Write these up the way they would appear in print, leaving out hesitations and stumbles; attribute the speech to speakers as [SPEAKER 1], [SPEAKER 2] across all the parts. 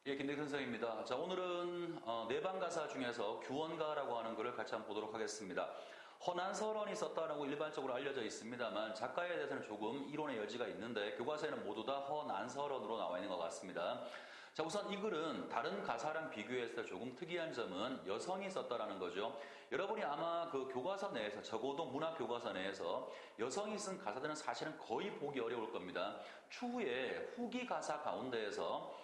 [SPEAKER 1] 예, 김대근 선생입니다. 자, 오늘은 내방가사 중에서 규원가라고 하는 것을 같이 한번 보도록 하겠습니다. 허난설원이 썼다라고 일반적으로 알려져 있습니다만 작가에 대해서는 조금 이론의 여지가 있는데 교과서에는 모두 다 허난설원으로 나와 있는 것 같습니다. 자, 우선 이 글은 다른 가사랑 비교했을 때 조금 특이한 점은 여성이 썼다라는 거죠. 여러분이 아마 그 교과서 내에서, 적어도 문학 교과서 내에서 여성이 쓴 가사들은 사실은 거의 보기 어려울 겁니다. 추후에 후기 가사 가운데에서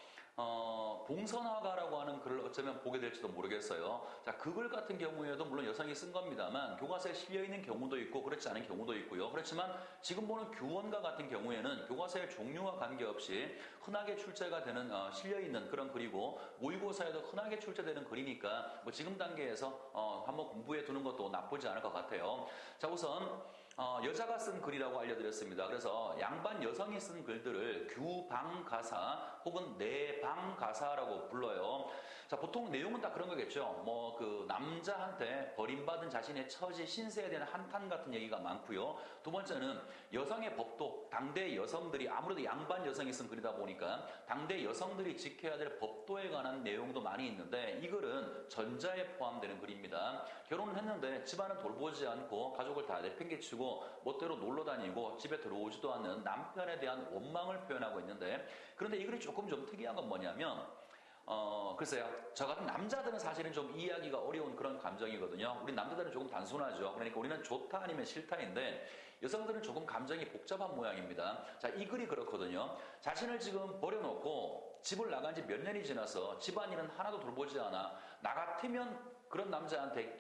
[SPEAKER 1] 봉선화가라고 하는 글을 어쩌면 보게 될지도 모르겠어요. 자, 그 글 같은 경우에도 물론 여성이 쓴 겁니다만 교과서에 실려있는 경우도 있고 그렇지 않은 경우도 있고요. 그렇지만 지금 보는 규원가 같은 경우에는 교과서의 종류와 관계없이 흔하게 출제가 되는 실려있는 그런 글이고 모의고사에도 흔하게 출제되는 글이니까 뭐 지금 단계에서 한번 공부해 두는 것도 나쁘지 않을 것 같아요. 자, 우선 여자가 쓴 글이라고 알려드렸습니다. 그래서 양반 여성이 쓴 글들을 규방가사 혹은 내방가사라고 불러요. 자, 보통 내용은 다 그런 거겠죠. 뭐 그 남자한테 버림받은 자신의 처지 신세에 대한 한탄 같은 얘기가 많고요. 두 번째는 여성의 법도, 당대 여성들이 아무래도 양반 여성이 쓴 글이다 보니까 당대 여성들이 지켜야 될 법도에 관한 내용도 많이 있는데 이 글은 전자에 포함되는 글입니다. 결혼을 했는데 집안은 돌보지 않고 가족을 다 내팽개치고 멋대로 놀러 다니고 집에 들어오지도 않는 남편에 대한 원망을 표현하고 있는데, 그런데 이 글이 조금 좀 특이한 건 뭐냐면 글쎄요, 저 같은 남자들은 사실은 좀 이해하기가 어려운 그런 감정이거든요. 우리 남자들은 조금 단순하죠. 그러니까 우리는 좋다 아니면 싫다인데 여성들은 조금 감정이 복잡한 모양입니다. 자, 이 글이 그렇거든요. 자신을 지금 버려놓고 집을 나간 지 몇 년이 지나서 집안일은 하나도 돌보지 않아. 나 같으면 그런 남자한테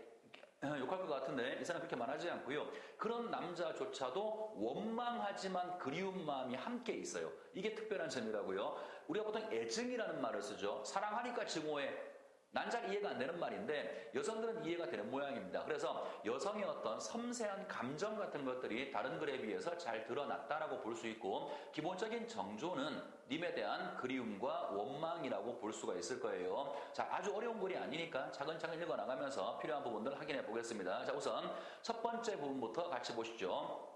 [SPEAKER 1] 욕할 것 같은데 이 사람 그렇게 말하지 않고요. 그런 남자조차도 원망하지만 그리운 마음이 함께 있어요. 이게 특별한 점이라고요. 우리가 보통 애증이라는 말을 쓰죠. 사랑하니까 증오해. 난 잘 이해가 안 되는 말인데 여성들은 이해가 되는 모양입니다. 그래서 여성의 어떤 섬세한 감정 같은 것들이 다른 글에 비해서 잘 드러났다라고 볼 수 있고, 기본적인 정조는 님에 대한 그리움과 원망이라고 볼 수가 있을 거예요. 자, 아주 어려운 글이 아니니까 차근차근 읽어나가면서 필요한 부분들 확인해 보겠습니다. 자, 우선 첫 번째 부분부터 같이 보시죠.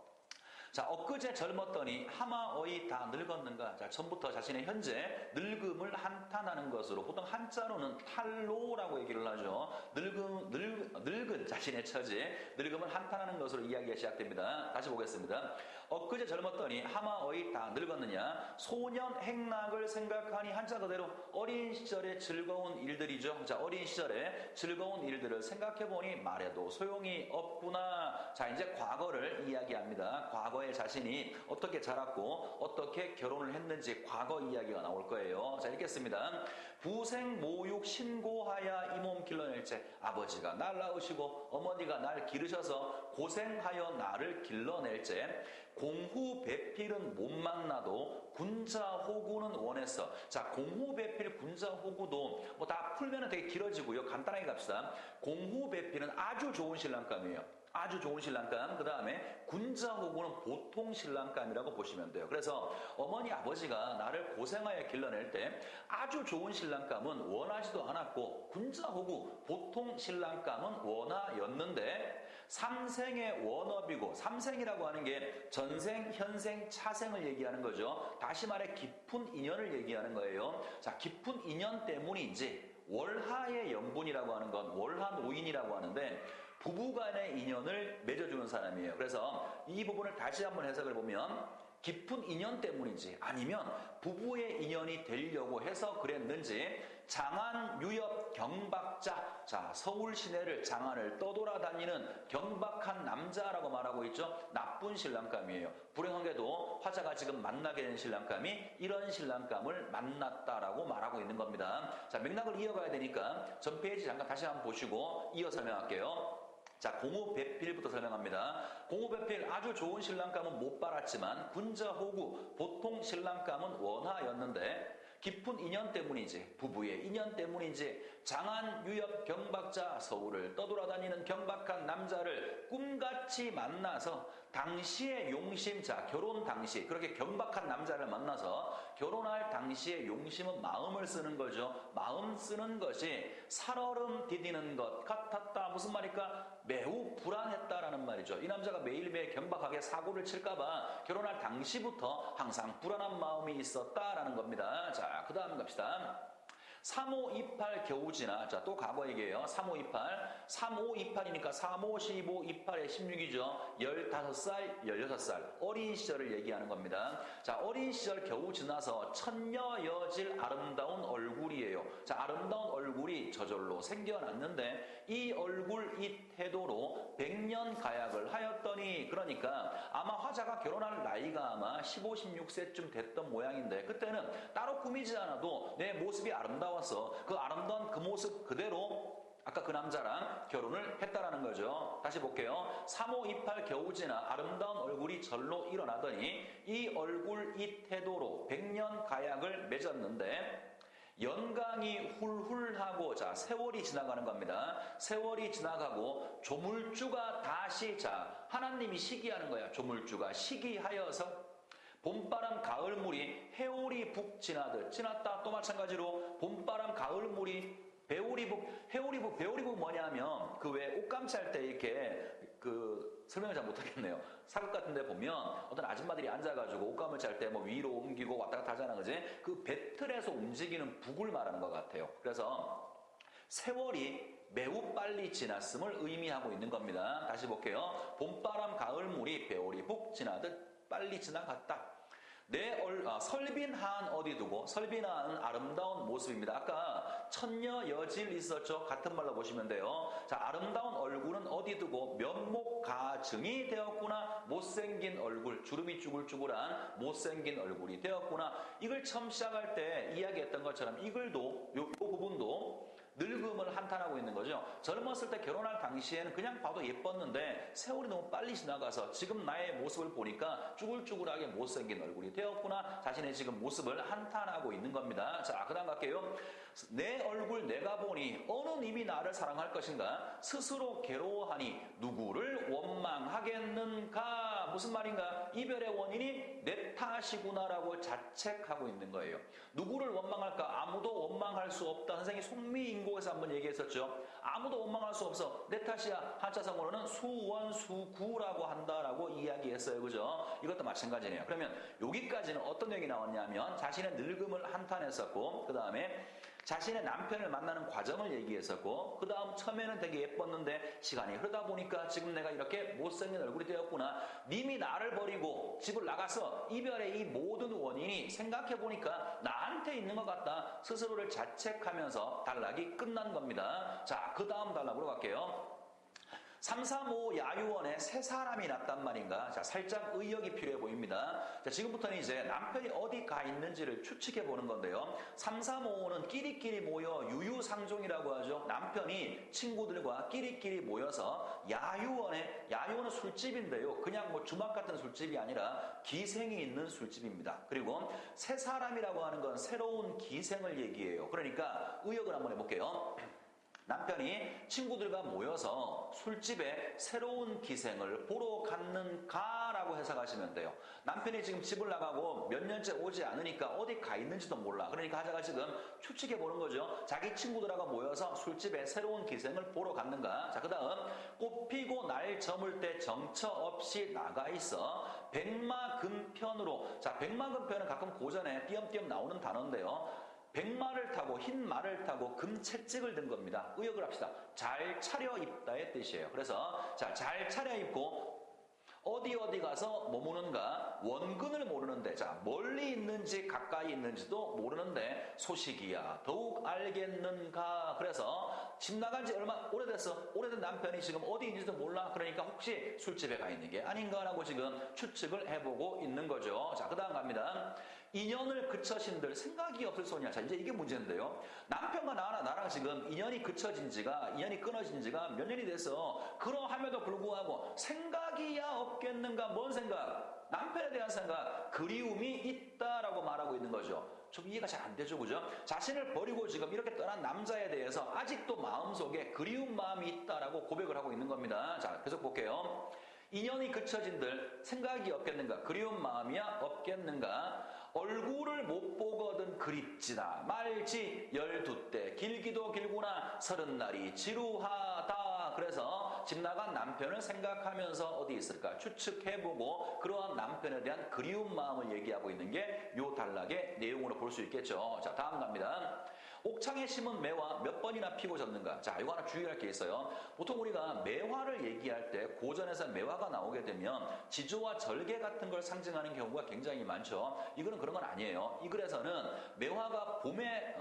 [SPEAKER 1] 자, 엊그제 젊었더니 하마어이 다 늙었는가. 자, 처음부터 자신의 현재 늙음을 한탄하는 것으로, 보통 한자로는 탈로라고 얘기를 하죠. 늙은 자신의 처지, 늙음을 한탄하는 것으로 이야기가 시작됩니다. 다시 보겠습니다. 엊그제 젊었더니 하마어이 다 늙었느냐. 소년 행락을 생각하니, 한자 그대로 어린 시절의 즐거운 일들이죠. 자, 어린 시절의 즐거운 일들을 생각해보니 말해도 소용이 없구나. 자, 이제 과거를 이야기합니다. 과거에 자신이 어떻게 자랐고 어떻게 결혼을 했는지 과거 이야기가 나올 거예요. 자, 읽겠습니다. 부생 모육 신고하야 이 몸 길러낼째. 아버지가 날 낳으시고 어머니가 날 기르셔서 고생하여 나를 길러낼째. 공후배필은 못 만나도 군자호구는 원했어. 자, 공후배필, 군자호구도 뭐 다 풀면은 되게 길어지고요. 간단하게 갑시다. 공후배필은 아주 좋은 신랑감이에요. 아주 좋은 신랑감. 그 다음에 군자호구는 보통 신랑감이라고 보시면 돼요. 그래서 어머니 아버지가 나를 고생하여 길러낼 때 아주 좋은 신랑감은 원하지도 않았고 군자호구 보통 신랑감은 원하였는데 삼생의 원업이고, 삼생이라고 하는 게 전생, 현생, 차생을 얘기하는 거죠. 다시 말해 깊은 인연을 얘기하는 거예요. 자, 깊은 인연 때문인지, 월하의 연분이라고 하는 건 월하노인이라고 하는데 부부간의 인연을 맺어주는 사람이에요. 그래서 이 부분을 다시 한번 해석을 보면 깊은 인연 때문인지 아니면 부부의 인연이 되려고 해서 그랬는지 장안 유엽 경박자. 자, 서울 시내를 장안을 떠돌아다니는 경박한 남자라고 말하고 있죠. 나쁜 신랑감이에요. 불행하게도 화자가 지금 만나게 된 신랑감이 이런 신랑감을 만났다라고 말하고 있는 겁니다. 자, 맥락을 이어가야 되니까 전 페이지 잠깐 다시 한번 보시고 이어 설명할게요. 자, 공후배필부터 설명합니다. 공후배필 아주 좋은 신랑감은 못 받았지만 군자호구 보통 신랑감은 원하였는데 깊은 인연 때문인지 부부의 인연 때문인지 장안 유엽 경박자, 서울을 떠돌아다니는 경박한 남자를 꿈같이 만나서 당시의 용심, 자, 결혼 당시 그렇게 경박한 남자를 만나서 결혼할 당시의 용심은 마음을 쓰는 거죠. 마음 쓰는 것이 살얼음 디디는 것 같았다. 무슨 말일까? 매우 불안했다라는 말이죠. 이 남자가 매일매일 경박하게 사고를 칠까봐 결혼할 당시부터 항상 불안한 마음이 있었다라는 겁니다. 자, 그 다음 갑시다. 3528 겨우 지나. 자, 또 과거 얘기예요. 3528. 3528이니까 35, 15, 28에 16이죠. 15살, 16살. 어린 시절을 얘기하는 겁니다. 자, 어린 시절 겨우 지나서 천녀여질 아름다운 얼굴이에요. 자, 아름다운 얼굴이 저절로 생겨났는데 이 얼굴, 이 태도로 100년 가약을 하였더니, 그러니까 아마 화자가 결혼할 나이가 아마 15, 16세쯤 됐던 모양인데, 그때는 따로 꾸미지 않아도 내 모습이 아름다워서 그 아름다운 그 모습 그대로 아까 그 남자랑 결혼을 했다라는 거죠. 다시 볼게요. 3528 겨우 지나 아름다운 얼굴이 절로 일어나더니 이 얼굴, 이 태도로 100년 가약을 맺었는데, 연강이 훌훌하고, 자, 세월이 지나가는 겁니다. 세월이 지나가고 조물주가 다시, 자, 하나님이 시기하는 거야. 조물주가 시기하여서 봄바람 가을물이 해오리 북 지나듯 지났다. 또 마찬가지로 봄바람 가을물이 배오리북, 해오리북, 배오리북 뭐냐면 그 왜 옷감 찰 때 이렇게 설명을 잘 못하겠네요. 사극 같은 데 보면 어떤 아줌마들이 앉아가지고 옷감을 찰 때 뭐 위로 옮기고 왔다 갔다 하잖아, 그지? 그 배틀에서 움직이는 북을 말하는 것 같아요. 그래서 세월이 매우 빨리 지났음을 의미하고 있는 겁니다. 다시 볼게요. 봄바람 가을물이 배오리북 지나듯 빨리 지나갔다. 설빈한 어디 두고, 설빈한 아름다운 모습입니다. 아까 천녀 여질 있었죠? 같은 말로 보시면 돼요. 자, 아름다운 얼굴은 어디 두고 면목 가증이 되었구나. 못생긴 얼굴, 주름이 쭈글쭈글한 못생긴 얼굴이 되었구나. 이걸 처음 시작할 때 이야기했던 것처럼 이글도, 요 부분도 늙음을 한탄하고 있는 거죠. 젊었을 때 결혼할 당시에는 그냥 봐도 예뻤는데 세월이 너무 빨리 지나가서 지금 나의 모습을 보니까 쭈글쭈글하게 못생긴 얼굴이 되었구나. 자신의 지금 모습을 한탄하고 있는 겁니다. 자, 그 다음 갈게요. 내 얼굴 내가 보니 어느 님이 나를 사랑할 것인가? 스스로 괴로워하니 누구를 원망하겠는가? 무슨 말인가? 이별의 원인이 내 탓이구나라고 자책하고 있는 거예요. 누구를 원망할까? 아무도 원망할 수 없다. 선생님이 송미인곡에서 한번 얘기했었죠. 아무도 원망할 수 없어. 내 탓이야. 한자성어로는 수원수구라고 한다라고 이야기했어요. 그죠? 이것도 마찬가지네요. 그러면 여기까지는 어떤 얘기 나왔냐면 자신의 늙음을 한탄했었고, 그 다음에 자신의 남편을 만나는 과정을 얘기했었고, 그 다음 처음에는 되게 예뻤는데 시간이 흐르다 보니까 지금 내가 이렇게 못생긴 얼굴이 되었구나. 님이 나를 버리고 집을 나가서 이별의 이 모든 원인이 생각해보니까 나한테 있는 것 같다. 스스로를 자책하면서 단락이 끝난 겁니다. 자, 그 다음 단락으로 갈게요. 335 야유원에 새 사람이 났단 말인가? 자, 살짝 의역이 필요해 보입니다. 자, 지금부터는 이제 남편이 어디 가 있는지를 추측해 보는 건데요. 335는 끼리끼리 모여 유유상종이라고 하죠. 남편이 친구들과 끼리끼리 모여서 야유원은 술집인데요. 그냥 뭐 주막 같은 술집이 아니라 기생이 있는 술집입니다. 그리고 새 사람이라고 하는 건 새로운 기생을 얘기해요. 그러니까 의역을 한번 해볼게요. 남편이 친구들과 모여서 술집에 새로운 기생을 보러 갔는가라고 해석하시면 돼요. 남편이 지금 집을 나가고 몇 년째 오지 않으니까 어디 가 있는지도 몰라. 그러니까 하자가 지금 추측해 보는 거죠. 자기 친구들하고 모여서 술집에 새로운 기생을 보러 갔는가. 자, 그 다음 꽃 피고 날 저물 때 정처 없이 나가 있어 백마금편으로. 자, 백마금편은 가끔 고전에 띄엄띄엄 나오는 단어인데요. 백마를 타고 흰 말을 타고 금채찍을 든 겁니다. 의역을 합시다. 잘 차려입다의 뜻이에요. 그래서 자, 잘 차려입고 어디 가서 머무는가? 원근을 모르는데, 자, 멀리 있는지 가까이 있는지도 모르는데 소식이야 더욱 알겠는가? 그래서 집 나간 지 얼마 오래됐어. 오래된 남편이 지금 어디 있는지도 몰라. 그러니까 혹시 술집에 가 있는 게 아닌가라고 지금 추측을 해보고 있는 거죠. 자, 그 다음 갑니다. 인연을 그처신들 생각이 없을 소냐. 자, 이제 이게 문제인데요. 남편과 나랑 지금 인연이 끊어진 지가 몇 년이 돼서 그러함에도 불구하고 생각이야 없겠는가? 뭔 생각? 남편에 대한 생각, 그리움이 있다라고 말하고 있는 거죠. 좀 이해가 잘 안 되죠, 그죠? 자신을 버리고 지금 이렇게 떠난 남자에 대해서 아직도 마음속에 그리운 마음이 있다라고 고백을 하고 있는 겁니다. 자, 계속 볼게요. 인연이 그쳐진들 생각이 없겠는가? 그리운 마음이야 없겠는가? 얼굴을 못 보거든 그립지나 말지 12대 길기도 길구나 30날이 지루하다. 그래서 집 나간 남편을 생각하면서 어디 있을까 추측해보고 그러한 남편에 대한 그리운 마음을 얘기하고 있는 게 요 단락의 내용으로 볼 수 있겠죠. 자, 다음 갑니다. 옥창에 심은 매화 몇 번이나 피고 졌는가? 자, 이거 하나 주의할 게 있어요. 보통 우리가 매화를 얘기할 때 고전에서 매화가 나오게 되면 지조와 절개 같은 걸 상징하는 경우가 굉장히 많죠. 이거는 그런 건 아니에요. 이 글에서는 매화가 봄에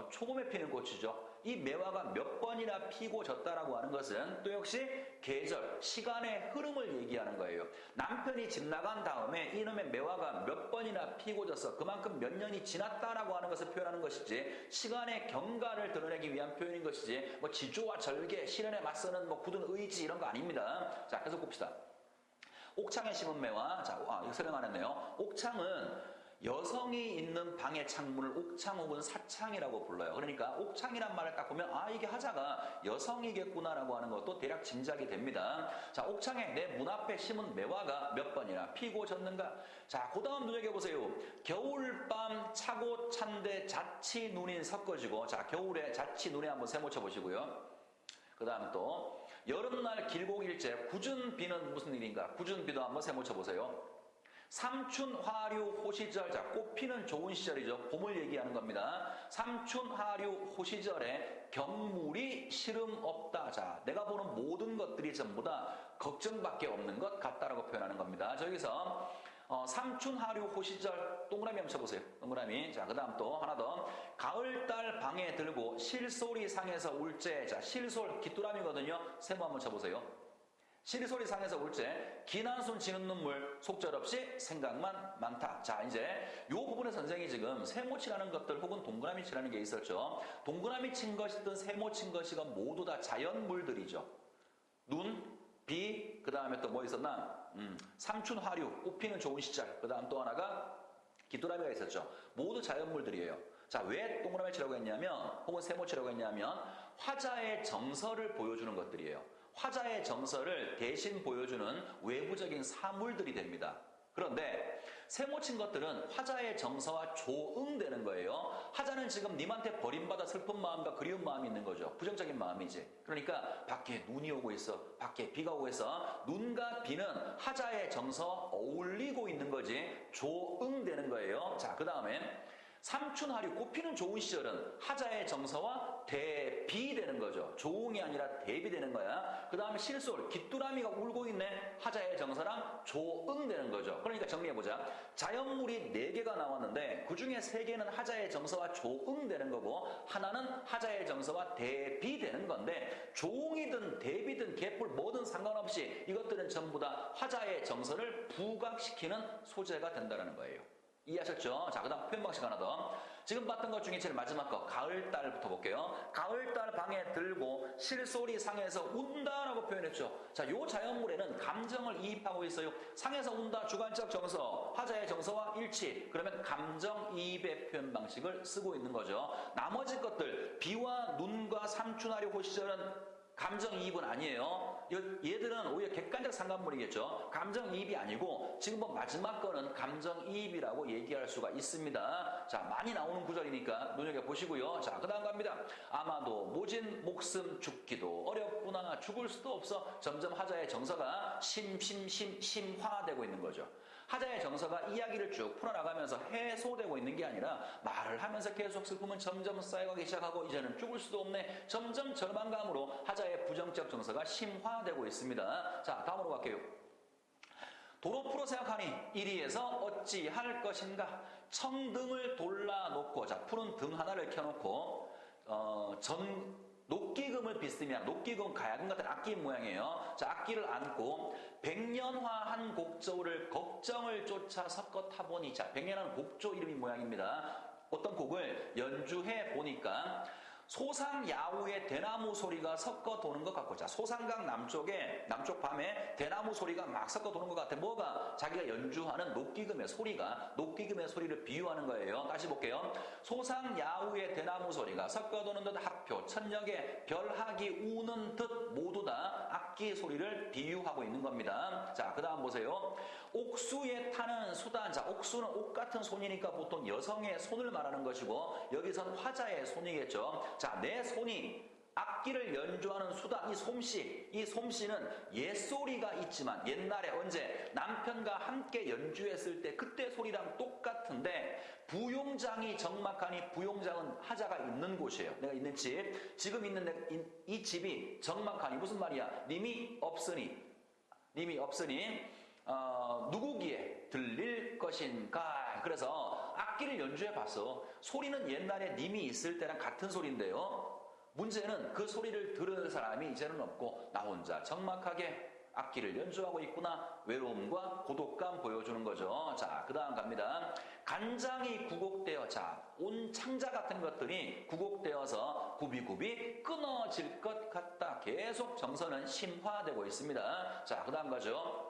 [SPEAKER 1] 초봄에 피는 꽃이죠. 이 매화가 몇 번이나 피고 졌다라고 하는 것은 또 역시 계절, 시간의 흐름을 얘기하는 거예요. 남편이 집 나간 다음에 이놈의 매화가 몇 번이나 피고 졌어. 그만큼 몇 년이 지났다라고 하는 것을 표현하는 것이지 시간의 경과를 드러내기 위한 표현인 것이지 뭐 지조와 절개, 시련에 맞서는 뭐 굳은 의지 이런 거 아닙니다. 자, 계속 봅시다. 옥창에 심은 매화. 자, 이거 설명 안 했네요. 옥창은 여성이 있는 방의 창문을 옥창 혹은 사창이라고 불러요. 그러니까 옥창이란 말을 딱 보면 아, 이게 하자가 여성이겠구나라고 하는 것도 대략 짐작이 됩니다. 자, 옥창에 내 문 앞에 심은 매화가 몇 번이나 피고 졌는가? 자, 그 다음 눈여겨보세요. 겨울밤 차고 찬데 자치 눈이 섞어지고, 자, 겨울에 자치 눈에 한번 세모쳐 보시고요. 그 다음 또 여름날 길고 길째 굳은 비는 무슨 일인가? 굳은 비도 한번 세모쳐 보세요. 삼춘 화류 호시절. 자, 꽃피는 좋은 시절이죠. 봄을 얘기하는 겁니다. 삼춘 화류 호시절에 경물이 시름 없다. 자, 내가 보는 모든 것들이 전부 다 걱정밖에 없는 것 같다라고 표현하는 겁니다. 저기서 삼춘 하류 호시절 동그라미 한번 쳐보세요. 동그라미. 자, 그 다음 또 하나 더. 가을달 방에 들고 실소리 상에서 울제. 자, 실솔 귀뚜라미거든요. 세모 한번 쳐보세요. 실소리 상에서 울제, 기난순 지는 눈물, 속절없이 생각만 많다. 자, 이제 이 부분에 선생이 지금 세모 칠하는 것들 혹은 동그라미 칠하는 게 있었죠. 동그라미 친 것이든 세모 친 것이건 모두 다 자연물들이죠. 눈, 비, 그 다음에 또 뭐 있었나? 삼춘 화류, 꽃피는 좋은 시절. 그 다음 또 하나가 귀뚜라미가 있었죠. 모두 자연물들이에요. 자, 왜 동그라미 치라고 했냐면, 혹은 세모 치라고 했냐면 화자의 정서를 보여주는 것들이에요. 화자의 정서를 대신 보여주는 외부적인 사물들이 됩니다. 그런데 세모 친 것들은 화자의 정서와 조응되는 거예요. 화자는 지금 님한테 버림받아 슬픈 마음과 그리운 마음이 있는 거죠. 부정적인 마음이지. 그러니까 밖에 눈이 오고 있어. 밖에 비가 오고 있어. 눈과 비는 화자의 정서와 어울리고 있는 거지. 조응되는 거예요. 자, 그 다음에 삼춘하류 꽃피는 좋은 시절은 하자의 정서와 대비되는 거죠. 조응이 아니라 대비되는 거야. 그 다음에 실솔 귀뚜라미가 울고 있네. 하자의 정서랑 조응되는 거죠. 그러니까 정리해보자. 자연물이 4개가 나왔는데 그 중에 3개는 하자의 정서와 조응되는 거고 하나는 하자의 정서와 대비되는 건데 조응이든 대비든 개뿔 뭐든 상관없이 이것들은 전부 다 하자의 정서를 부각시키는 소재가 된다는 거예요. 이해하셨죠? 자, 그 다음 표현 방식 하나 더. 지금 봤던 것 중에 제일 마지막 거 가을달부터 볼게요. 가을달 방에 들고 실소리 상에서 운다라고 표현했죠. 자, 요 자연물에는 감정을 이입하고 있어요. 상에서 운다 주관적 정서, 화자의 정서와 일치. 그러면 감정이입의 표현 방식을 쓰고 있는 거죠. 나머지 것들 비와 눈과 삼춘하류 호시절은 감정이입은 아니에요. 얘들은 오히려 객관적 상관물이겠죠. 감정이입이 아니고 지금 뭐 마지막 거는 감정이입이라고 얘기할 수가 있습니다. 자, 많이 나오는 구절이니까 눈여겨보시고요. 자, 그 다음 갑니다. 아마도 모진 목숨 죽기도 어렵구나. 죽을 수도 없어. 점점 하자의 정서가 심화되고 있는 거죠. 하자의 정서가 이야기를 쭉 풀어나가면서 해소되고 있는 게 아니라 말을 하면서 계속 슬픔은 점점 쌓여가기 시작하고 이제는 죽을 수도 없네. 점점 절망감으로 하자의 부정적 정서가 심화되고 있습니다. 자, 다음으로 갈게요. 도로프로 생각하니 이리에서 어찌할 것인가. 청등을 돌라놓고, 자, 푸른 등 하나를 켜놓고 녹기금을 빗으면, 녹기금 가야금 같은 악기 모양이에요. 자, 악기를 안고 백년화한 곡조를 걱정을 쫓아 섞어 타보니, 자, 백년화는 곡조 이름이 모양입니다. 어떤 곡을 연주해 보니까 소상야우의 대나무 소리가 섞어 도는 것 같고, 자, 소상강 남쪽에, 남쪽 밤에 대나무 소리가 막 섞어 도는 것 같아. 뭐가? 자기가 연주하는 녹기금의 소리가, 녹기금의 소리를 비유하는 거예요. 다시 볼게요. 소상야우의 대나무 소리가 섞어 도는 듯 학표, 천역에 별학이 우는 듯 모두 다 악기 소리를 비유하고 있는 겁니다. 자, 그 다음 보세요. 옥수에 타는 수단. 자, 옥수는 옥 같은 손이니까 보통 여성의 손을 말하는 것이고, 여기선 화자의 손이겠죠. 자, 내 손이 악기를 연주하는 수단, 이 솜씨는 옛소리가 있지만 옛날에 언제 남편과 함께 연주했을 때 그때 소리랑 똑같은 같은데 부용장이 적막하니 부용장은 하자가 있는 곳이에요. 내가 있는 집. 지금 있는 이 집이 적막하니 무슨 말이야? 님이 없으니 누구기에 들릴 것인가. 그래서 악기를 연주해 봤어. 소리는 옛날에 님이 있을 때랑 같은 소리인데요. 문제는 그 소리를 들은 사람이 이제는 없고 나 혼자 적막하게 악기를 연주하고 있구나. 외로움과 고독감 보여주는 거죠. 자, 그 다음 갑니다. 간장이 구곡되어, 자, 온 창자 같은 것들이 구곡되어서 굽이굽이 끊어질 것 같다. 계속 정서는 심화되고 있습니다. 자, 그 다음 가죠.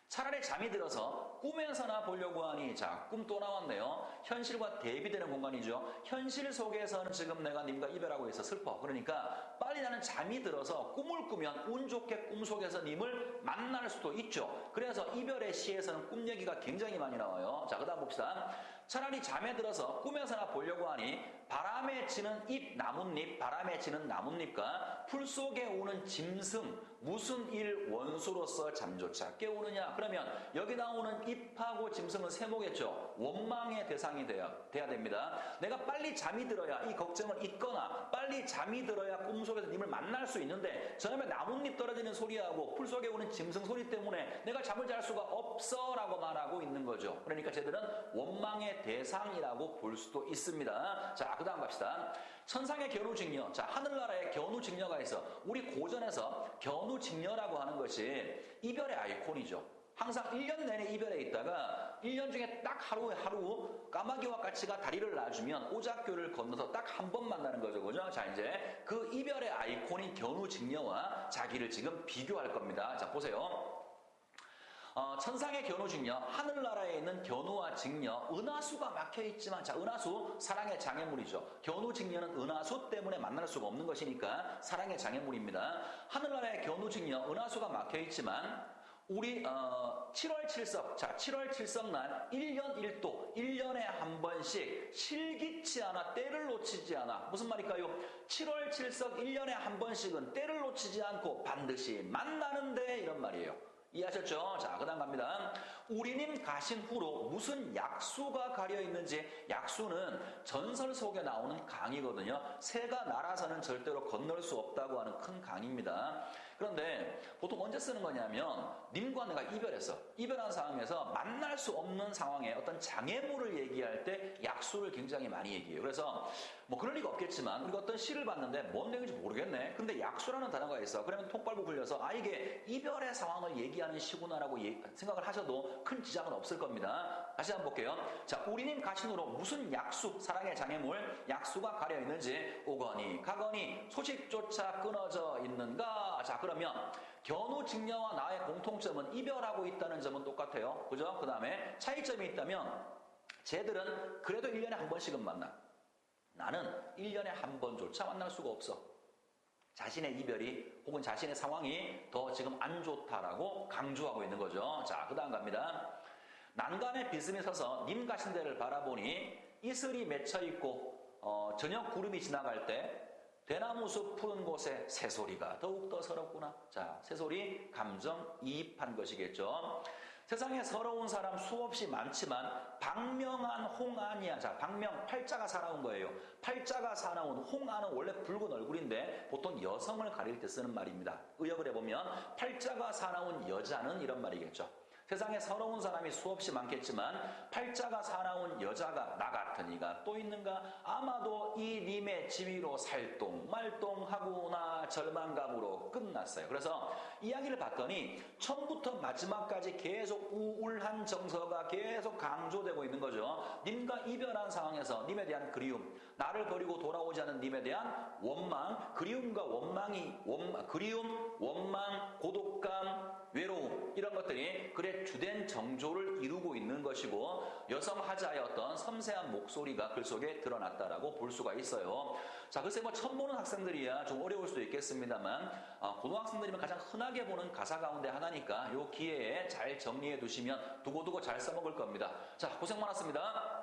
[SPEAKER 1] 차라리 잠이 들어서 꿈에서나 보려고 하니, 자, 꿈 또 나왔네요. 현실과 대비되는 공간이죠. 현실 속에서는 지금 내가 님과 이별하고 있어. 슬퍼. 그러니까 빨리 나는 잠이 들어서 꿈을 꾸면 운 좋게 꿈속에서 님을 만날 수도 있죠. 그래서 이별의 시에서는 꿈 얘기가 굉장히 많이 나와요. 자, 그 다음 봅시다. 차라리 잠에 들어서 꿈에서나 보려고 하니 바람에 치는 나뭇잎, 바람에 치는 나뭇잎과 풀 속에 오는 짐승, 무슨 일 원수로서 잠조차 깨우느냐. 그러면 여기 나오는 잎하고 짐승은 세모겠죠. 원망의 대상이 돼야 됩니다. 내가 빨리 잠이 들어야 이 걱정을 잊거나 빨리 잠이 들어야 꿈속에서 님을 만날 수 있는데 저놈의 나뭇잎 떨어지는 소리하고 풀 속에 오는 짐승 소리 때문에 내가 잠을 잘 수가 없어 라고 말하고 있는 거죠. 그러니까 쟤들은 원망의 대상이라고 볼 수도 있습니다. 자, 그 다음 갑시다. 천상의 견우직녀. 자, 하늘나라에 견우직녀가 있어. 우리 고전에서 견우직녀라고 하는 것이 이별의 아이콘이죠. 항상 1년 내내 이별에 있다가 1년 중에 딱 하루 까마귀와 까치가 다리를 놔주면 오작교를 건너서 딱 한 번 만나는 거죠. 그죠? 자, 이제 그 이별의 아이콘인 견우직녀와 자기를 지금 비교할 겁니다. 자, 보세요. 천상의 견우직녀, 하늘나라에 있는 견우와 직녀, 은하수가 막혀있지만, 자, 은하수, 사랑의 장애물이죠. 견우직녀는 은하수 때문에 만날 수가 없는 것이니까 사랑의 장애물입니다. 하늘나라의 견우직녀, 은하수가 막혀있지만, 우리 7월 7석, 자, 7월 7석날 1년 1도, 1년에 한 번씩 실기치 않아, 때를 놓치지 않아. 무슨 말일까요? 7월 7석 1년에 한 번씩은 때를 놓치지 않고 반드시 만나는데, 이런 말이에요. 이해하셨죠? 자, 그 다음 갑니다. 우리님 가신 후로 무슨 약수가 가려 있는지. 약수는 전설 속에 나오는 강이거든요. 새가 날아서는 절대로 건널 수 없다고 하는 큰 강입니다. 그런데 보통 언제 쓰는 거냐면 님과 내가 이별했어. 이별한 상황에서 만날 수 없는 상황에 어떤 장애물을 얘기할 때 약수를 굉장히 많이 얘기해요. 그래서 뭐 그럴 리가 없겠지만 우리가 어떤 시를 봤는데 뭔 내용인지 모르겠네. 근데 약수라는 단어가 있어. 그러면 통발고 굴려서 이게 이별의 상황을 얘기하는 시구나라고 생각을 하셔도 큰 지장은 없을 겁니다. 다시 한번 볼게요. 자, 우리님 가신 후로 무슨 약수, 사랑의 장애물, 약수가 가려 있는지 오거니 가거니 소식조차 끊어져 있는가. 자, 그러면 견우직녀와 나의 공통점은 이별하고 있다는 점은 똑같아요. 그죠? 그 다음에 차이점이 있다면 쟤들은 그래도 1년에 한 번씩은 만나. 나는 1년에 한 번조차 만날 수가 없어. 자신의 이별이 혹은 자신의 상황이 더 지금 안 좋다라고 강조하고 있는 거죠. 자, 그 다음 갑니다. 난간에 비스듬히 서서 님 가신 데를 바라보니 이슬이 맺혀 있고 저녁 구름이 지나갈 때 대나무숲 푸른 곳에 새소리가 더욱더 서럽구나. 자, 새소리 감정이입한 것이겠죠. 세상에 서러운 사람 수없이 많지만 박명한 홍안이야. 자, 박명, 팔자가 사나운 거예요. 팔자가 사나운 홍안은 원래 붉은 얼굴인데 보통 여성을 가릴 때 쓰는 말입니다. 의역을 해보면 팔자가 사나운 여자는 이런 말이겠죠. 세상에 서러운 사람이 수없이 많겠지만 팔자가 사나운 여자가 나 같은 이가 또 있는가? 아마도 이 님의 지위로 살똥말똥하구나 절망감으로 끝났어요. 그래서 이야기를 봤더니 처음부터 마지막까지 계속 우울한 정서가 계속 강조되고 있는 거죠. 님과 이별한 상황에서 님에 대한 그리움, 나를 버리고 돌아오지 않은 님에 대한 원망, 그리움과 원망이 그리움, 원망, 고독감, 외로움 이런 것들이 글의 주된 정조를 이루고 있는 것이고 여성 하자의 어떤 섬세한 목소리가 글 속에 드러났다라고 볼 수가 있어요. 자, 글쎄 뭐 처음 보는 학생들이야 좀 어려울 수도 있겠습니다만 고등학생들이면 가장 흔하게 보는 가사 가운데 하나니까 요 기회에 잘 정리해 두시면 두고두고 잘 써먹을 겁니다. 자, 고생 많았습니다.